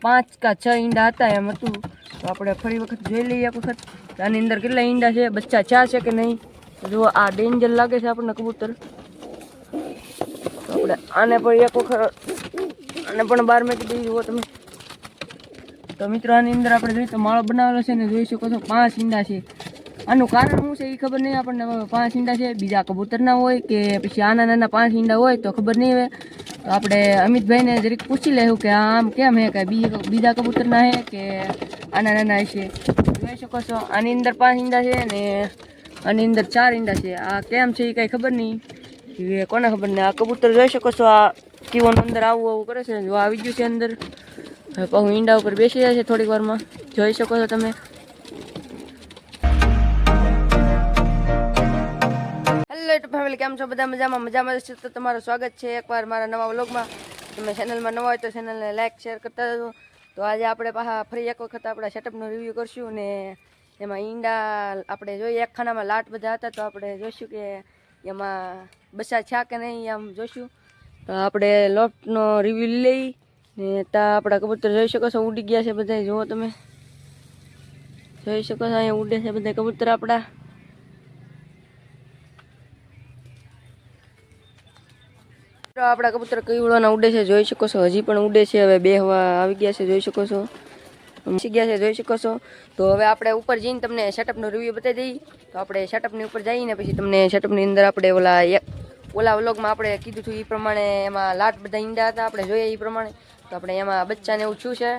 5 का 6 ઈંડા હતા એમ હતું। તો આપણે ફરી વખત જોઈ લઈએ એક વખત આની અંદર કેટલા ઈંડા છે, બચ્ચા છે કે નહીં। જો આ ડેન્જર લાગે છે આપણને કબૂતર। તો આપણે આને પણ એક વખત આને પણ બહાર મૂકી દઈએ। જુઓ તમે। તો મિત્રો આની અંદર આપણે જોઈએ તો માળો બનાવેલો છે ને જોઈ શકો છો 5 ઈંડા છે। આનું કારણ શું છે એ ખબર નહીં આપણને। 5 ઈંડા છે, બીજા કબૂતરના હોય કે પછી આના નાના 5 ઈંડા હોય તો ખબર નહીં હોય। તો આપણે અમિતભાઈને જરીક પૂછી લેવું કે આમ કેમ હે, કે બીજા કબૂતરના હે કે આના નાના હશે। જોઈ શકો છો આની અંદર 5 ઈંડા છે ને આની અંદર 4 ઈંડા છે। આ કેમ છે એ કાંઈ ખબર નહીં, એ કોને ખબર ને। આ કબૂતર જોઈ શકો છો આ કેવું અંદર આવું કરે છે। જો આવી ગયું છે અંદર, હવે હું ઈંડા ઉપર બેસી જાય છે થોડીક વારમાં। જોઈ શકો છો તમે। હેલો યુટ્યુબ ફેમિલી, કેમ છો બધા? મજામાં છે તો તમારું સ્વાગત છે એકવાર મારા નવા વ્લોગમાં। તમે ચેનલમાં નવા હોય તો ચેનલને લાઈક શેર કરતા રહેજો। તો આજે આપણે પાછા ફરી એક વખત આપણા સેટઅપનો રિવ્યૂ કરશું ને એમાં ઈંડા આપણે જોઈએ એક ખાનામાં લાટ બધા હતા તો આપણે જોઈશું કે એમાં બચ્ચા છે કે નહીં આમ જોઈશું। તો આપણે લોટનો રિવ્યૂ લઈ ને ત્યાં આપણા કબૂતર જોઈ શકો છો ઉડી ગયા છે બધા। જુઓ તમે, જોઈ શકો છો અહીંયા ઉડે છે બધા કબૂતર આપણા। આપણા કબૂતર કઈવડાના ઉડે છે, જોઈ શકો છો હજી પણ ઉડે છે। હવે બેહવા આવી ગયા છે, જોઈ શકો છો બેસી ગયા છે, જોઈ શકો છો। તો હવે આપણે ઉપર જઈને તમને સેટઅપનો રિવ્યૂ બતાવી દઈએ। તો આપણે સેટઅપની ઉપર જઈને પછી તમને સેટઅપની અંદર આપણે ઓલા વ્લોગમાં આપણે કીધું હતું એ પ્રમાણે એમાં લાટ બધા ઈંડા હતા આપણે જોઈએ એ પ્રમાણે। તો આપણે એમાં બચ્ચાને એવું છું છે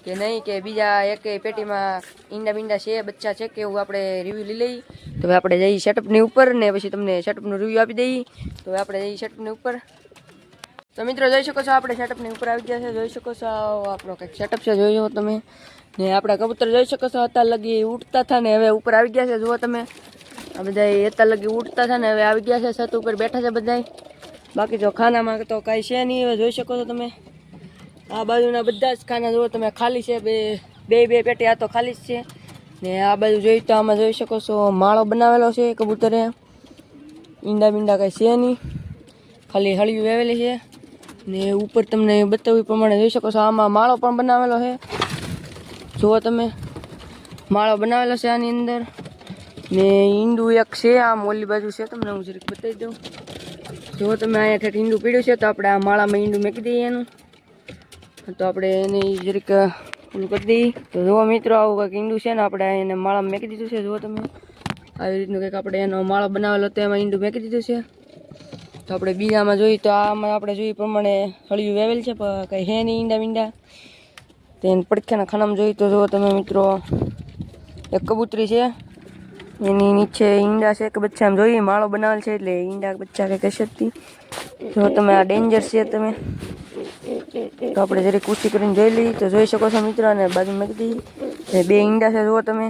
કે નહીં, કે બીજા એક પેટીમાં ઈંડા બીંડા છે, બચ્ચા છે કે એવું આપણે રિવ્યૂ લઈ લઈએ। તો હવે આપણે જઈએ સેટઅપની ઉપર ને પછી તમને સેટઅપનું રિવ્યૂ આપી દઈએ। તો હવે આપણે જઈએ સેટઅપની ઉપર। તો મિત્રો જોઈ શકો છો આપણે સેટઅપની ઉપર આવી ગયા છે, જોઈ શકો છો આપણો કંઈક સેટઅપ છે, જોઈ લો તમે ને। આપણા કબૂતર જોઈ શકો છો અત્યાર લગી ઉડતા હતા ને હવે ઉપર આવી ગયા છે। જુઓ તમે, આ બધા અત્યાર લગી ઉડતા હતા ને હવે આવી ગયા છે, છત ઉપર બેઠા છે બધા। બાકી જો ખાનામાં તો કાંઈ છે નહીં, હવે જોઈ શકો છો તમે। આ બાજુના બધા જ ખાના જુઓ તમે ખાલી છે, બે પેટી આ તો ખાલી જ છે ને। આ બાજુ જોઈ તો આમાં જોઈ શકો છો માળો બનાવેલો છે કબૂતરે। ઈંડા બીંડા કાંઈ છે નહીં, ખાલી હળિયું વેવેલી છે ને ઉપર તમને બતાવ્યું પ્રમાણે જોઈ શકો છો આમાં માળો પણ બનાવેલો છે। જુઓ તમે, માળો બનાવેલો છે આની અંદર ને ઈંડું એક છે આમ ઓલી બાજુ છે, તમને હું જરીક બતાવી દઉં। જુઓ તમે અહીંયા ઠેઠ ઈંડું પીડ્યું છે તો આપણે આ માળામાં ઈંડું મૂકી દઈએ એનું। તો આપણે એને જરીક ઓલું કરી દઈએ। તો જુઓ મિત્રો આવું કંઈક ઈંડું છે ને આપણે એને માળામાં મૂકી દીધું છે। જુઓ તમે આવી રીતનું કંઈક આપણે એનો માળો બનાવેલો હતો એમાં ઈંડું મૂકી દીધું છે। તો આપણે બીજામાં જોઈએ તો આમાં આપણે જોઈએ પ્રમાણે હળિયું વેવેલ છે પણ કંઈ હે નહીં ઈંડા બીંડા। તો એને પડખ્યાના ખાનામાં જોઈએ તો જુઓ તમે મિત્રો એક કબૂતરી છે, એની નીચે ઈંડા છે કે બચ્ચા એમ જોઈએ માળો બનાવેલ છે એટલે ઈંડા બચ્ચા કંઈ કહેશે જ જો તમે આ ડેન્જર છે તમે। તો આપણે જરીક ઊંચી કરીને જોઈ લઈએ તો જોઈ શકો છો મિત્રો અને બાજુ મૂકી દઈએ બે ઈંડા છે। જુઓ તમે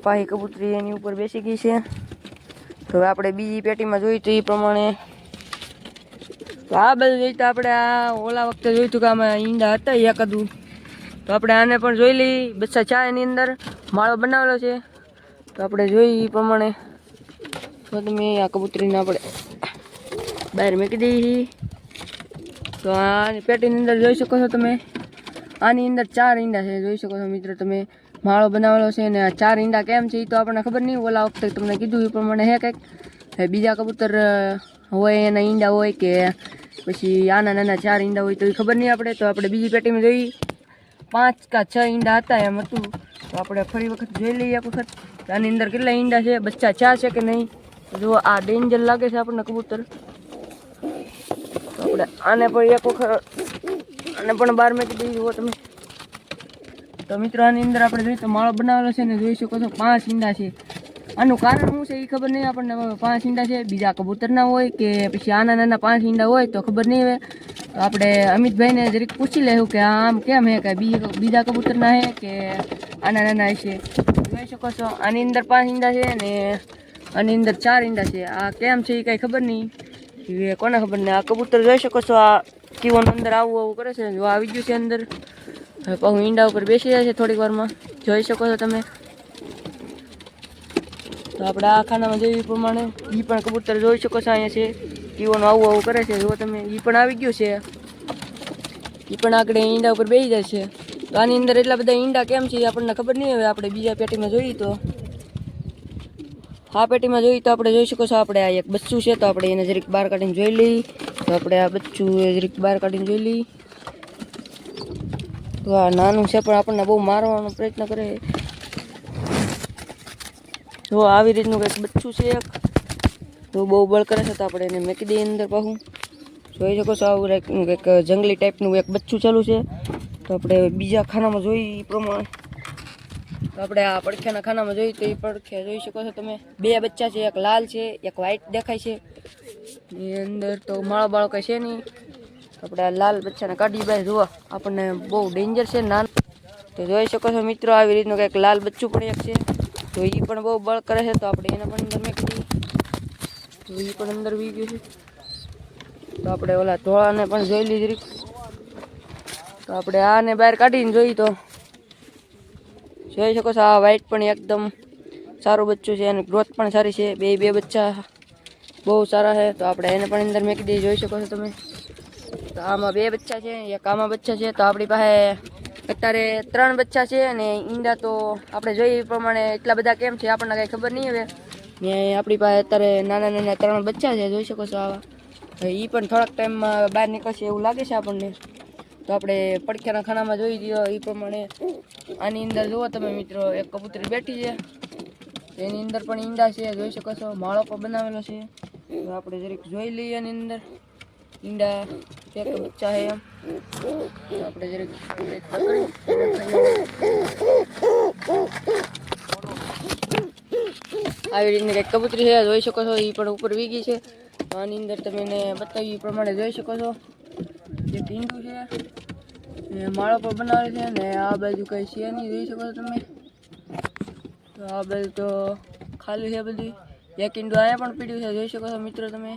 પાહી કબૂતરી એની ઉપર બેસી ગઈ છે। તો હવે આપણે બીજી પેટીમાં જોઈએ તો એ પ્રમાણે તો આ બધું જોઈ તો આપણે આ ઓલા વખતે જોયું હતું કે આમાં ઈંડા હતા એકાદું, તો આપણે આને પણ જોઈ લઈએ બચ્ચા ચા એની અંદર માળો બનાવેલો છે। તો આપણે જોઈએ એ પ્રમાણે તો તમે આ કબૂતરીને આપણે બહાર મૂકી દઈએ। તો આની પેટીની અંદર જોઈ શકો છો તમે આની અંદર 4 ઈંડા છે, જોઈ શકો છો મિત્રો તમે। માળો બનાવેલો છે ને આ 4 ઈંડા કેમ છે એ તો આપણને ખબર નહીં, ઓલા વખતે તમને કીધું એ પ્રમાણે હે કંઈક બીજા કબૂતર હોય એના ઈંડા હોય કે પછી આના નાના 4 ઈંડા હોય તો એ ખબર નહીં આપણે। તો આપણે બીજી પેટીમાં જોઈએ 5 का 6 ઈંડા હતા એમ હતું। તો આપણે ફરી વખત જોઈ લઈએ એક વખત આની અંદર કેટલા ઈંડા છે, બચ્ચા છે કે નહીં। જો આ ડેન્જર લાગે છે આપણને કબૂતર। તો આપણે આને પણ એક વખત આને પણ બહાર મૂકી દઈએ। જુઓ તમે। તો મિત્રો આની અંદર આપણે જોઈએ તો માળો બનાવેલો છે ને જોઈ શકો છો 5 ઈંડા છે। આનું કારણ શું છે એ ખબર નહીં આપણને। 5 ઈંડા છે, બીજા કબૂતરના હોય કે પછી આના નાના 5 ઈંડા હોય તો ખબર નહીં હોય। તો આપણે અમિતભાઈને જરીક પૂછી લેવું કે આમ કેમ હે, કે બીજા કબૂતરના હે કે આના નાના હશે। જોઈ શકો છો આની અંદર 5 ઈંડા છે ને આની અંદર 4 ઈંડા છે। આ કેમ છે એ કાંઈ ખબર નહીં, એ કોને ખબર ને। આ કબૂતર જોઈ શકો છો આ કેવું અંદર આવું કરે છે। જો આવી ગયું છે અંદર, હવે હું ઈંડા ઉપર બેસી જાય છે થોડીક વારમાં। જોઈ શકો છો તમે। તો આપણે આ ખાનામાં જોઈએ એ પ્રમાણે એ પણ કબૂતર જોઈ શકો છો અહીંયા છે કેવું આવું કરે છે। જો તમે એ પણ આવી ગયું છે। એ પણ આગળ ઈંડા ઉપર બેસી જાય છે. તો આની અંદર એટલા બધા ઈંડા કેમ છે આપણને ખબર નહીં. હવે આપણે બીજા પેટીમાં જોઈએ તો આ પેટીમાં જોઈએ તો આપણે જોઈ શકો છો આપણે આ એક બચ્ચું છે. તો આપણે એને જરીક બહાર કાઢીને જોઈ લઈએ. તો આપણે આ બચ્ચું જરીક બહાર કાઢીને જોઈ લઈએ. તો આ નાનું છે પણ આપણને બહુ મારવાનો પ્રયત્ન કરે. જો આવી રીતનું કંઈક બચ્ચું છે એક. તો બહુ બળ કરે છે. તો આપણે એને મૂકી દઈએ અંદર પાછું. જોઈ શકો છો આવું કંઈક જંગલી ટાઈપનું એક બચ્ચું ચાલુ છે. તો આપણે બીજા ખાનામાં જોઈએ એ પ્રમાણે. તો આપણે આ પડખ્યાના ખાનામાં જોઈએ તો એ પડખ્યા જોઈ શકો છો તમે. બે બચ્ચા છે, એક લાલ છે, એક વ્હાઈટ દેખાય છે. એની અંદર તો માળો બાળો કંઈ છે નહીં. આપણે આ લાલ બચ્ચાને કાઢી બાય જોવા આપણને બહુ ડેન્જર છે નાનું. તો જોઈ શકો છો મિત્રો આવી રીતનું કંઈક લાલ બચ્ચું પણ એક છે. તો એ પણ બહુ બળ કરે છે. તો આપણે એને પણ અંદર મેકી દઈએ. તો એ પણ અંદર વી ગયું છે. તો આપણે ઓલા ધોળાને પણ જોઈ લીધી. તો આપણે આને બહાર કાઢીને જોઈએ તો જોઈ શકો છો આ વ્હાઈટ પણ એકદમ સારું બચ્ચું છે અને ગ્રોથ પણ સારી છે. બે બચ્ચા બહુ સારા છે. તો આપણે એને પણ અંદર મેકી દઈએ. જોઈ શકો છો તમે. તો આમાં બે બચ્ચા છે, એક આમાં બચ્ચા છે. તો આપણી પાસે અત્યારે 3 બચ્ચા છે. અને ઈંડા તો આપણે જોઈએ એ પ્રમાણે એટલા બધા કેમ છે આપણને કંઈ ખબર નહીં. હવે ને આપણી પાસે અત્યારે નાના 3 બચ્ચા છે. જોઈ શકો છો આવા. એ પણ થોડાક ટાઈમમાં બહાર નીકળશે એવું લાગે છે આપણને. તો આપણે પડખ્યાના ખાનામાં જોઈ દઈએ એ પ્રમાણે. આની અંદર જુઓ તમે મિત્રો એક કબૂતરી બેઠી છે. એની અંદર પણ ઈંડા છે. જોઈ શકો છો માળો પણ બનાવેલો છે. તો આપણે જરીક જોઈ લઈએ એની અંદર ઈંડા એક બચ્ચા છે એમ. તો આપણે જરીક આવી રીતની કંઈક કબૂતરી છે. જોઈ શકો છો એ પણ ઉપર વીગી છે. તો આની અંદર તમે એને બતાવી એ પ્રમાણે જોઈ શકો છો જે ઈંડું છે. માળો પણ બનાવે છે. ને આ બાજુ કઈ છે નહીં. જોઈ શકો છો તમે. તો આ બાજુ તો ખાલી છે બધી. એક ઈંડું અહીંયા પણ પીડ્યું છે. જોઈ શકો છો મિત્રો તમે.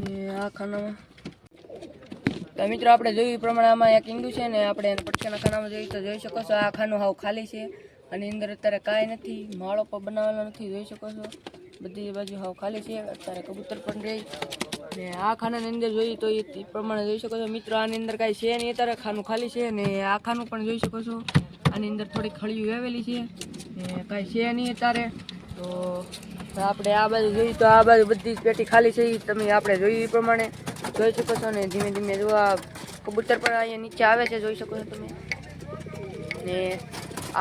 ને આ ખાનામાં તો મિત્રો આપણે જોયું એ પ્રમાણે આમાં એક ઈંડું છે. ને આપણે પડખ્યાના ખાનામાં જોઈએ તો જોઈ શકો છો આ ખાનું હાવ ખાલી છે. આની અંદર અત્યારે કાંઈ નથી. માળો પણ બનાવેલો નથી. જોઈ શકો છો બધી બાજુ હાવ ખાલી છે. અત્યારે કબૂતર પણ રહી. ને આ ખાનાની અંદર જોઈએ તો એ પ્રમાણે જોઈ શકો છો મિત્રો. આની અંદર કાંઈ છે નહીં. અત્યારે ખાનું ખાલી છે. ને આ ખાનું પણ જોઈ શકો છો. આની અંદર થોડી ખળીઓ આવેલી છે. ને કાંઈ છે નહીં અત્યારે. તો આપણે આ બાજુ જોઈએ તો આ બાજુ બધી જ પેટી ખાલી છે. તમે આપણે જોયું એ પ્રમાણે જોઈ શકો છો. ને ધીમે ધીમે જોવા કબૂતર પણ અહીંયા નીચે આવે છે. જોઈ શકો છો તમે. ને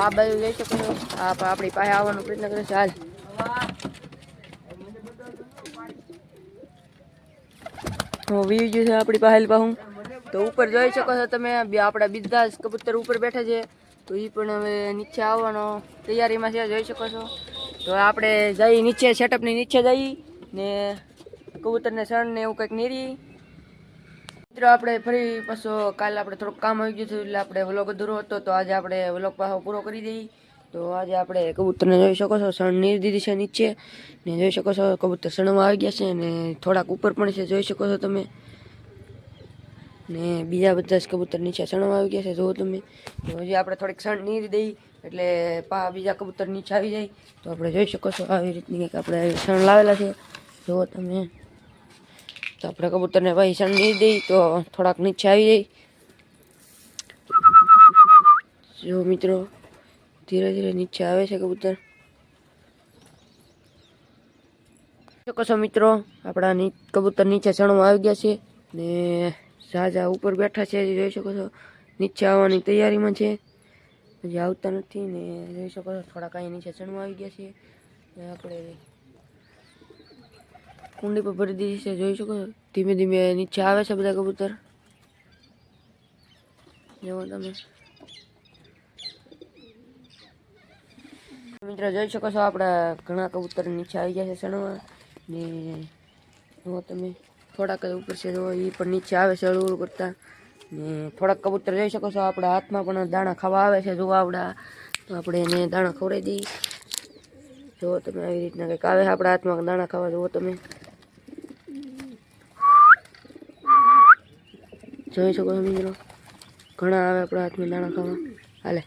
આ બાજુ જોઈ શકો છો આ આપણી પાસે આવવાનો પ્રયત્ન કરે છે. હાલ વી ગયું છે આપણી પાસે પાછું. તો ઉપર જોઈ શકો છો તમે આપણા બીજા કબૂતર ઉપર બેઠા છે. તો એ પણ હવે નીચે આવવાનો તૈયારીમાં છે. જોઈ શકો છો. તો આપણે જઈ નીચે સેટઅપની નીચે જઈ ને કબૂતરને સણ ને એવું કંઈક નીરી. મિત્રો આપણે ફરી પાછો કાલે આપણે થોડુંક કામ આવી ગયું હતું એટલે આપણે વ્લોગ અધૂરો હતો. તો આજે આપણે વ્લોગ પાછો પૂરો કરી દઈએ. તો આજે આપણે કબૂતરને જોઈ શકો છો સણ નીરી દીધી છે નીચે. ને જોઈ શકો છો કબૂતર સણમાં આવી ગયા છે. ને થોડાક ઉપર પણ છે. જોઈ શકો છો તમે. ને બીજા બધા જ કબૂતર નીચે સણમાં આવી ગયા છે. જુઓ તમે. તો હજી આપણે થોડીક સણ નીરી દઈ એટલે બીજા કબૂતર નીચે આવી જાય. તો આપણે જોઈ શકો છો આવી રીતની કંઈક આપણે સણ લાવેલા છે. જુઓ તમે. તો આપણે કબૂતરને ભાઈ સણ નીરી દઈ તો થોડાક નીચે આવી જાય. જો મિત્રો ધીરે ધીરે નીચે આવે છે કબૂતર. શકો છો મિત્રો આપણા કબૂતર નીચે સણમાં આવી ગયા છે. ને ઝાઝા ઉપર બેઠા છે. જોઈ શકો છો નીચે આવવાની તૈયારીમાં છે. હજી આવતા નથી. ને જોઈ શકો છો થોડાક અહીંયા નીચે સણમાં આવી ગયા છે. આપણે કુંડી પર ભરી દીધી છે. જોઈ શકો છો ધીમે ધીમે નીચે આવે છે બધા કબૂતર. જુઓ તમે મિત્રો જોઈ શકો છો આપણા ઘણા કબૂતર નીચે આવી ગયા છે સણમાં. ને જુઓ તમે થોડાક ઉપર છે. જુઓ એ પણ નીચે આવે છે હળવું કરતા. ને થોડાક કબૂતર જોઈ શકો છો આપણા હાથમાં પણ દાણા ખાવા આવે છે. જુઓ આવડા તો આપણે એને દાણા ખવડાવી દઈએ. જુઓ તમે આવી રીતના કંઈક આવે છે આપણા હાથમાં દાણા ખાવા. જુઓ તમે જોઈ શકો છો મિત્રો ઘણા આવે આપણા હાથમાં દાણા ખાવા. હાલે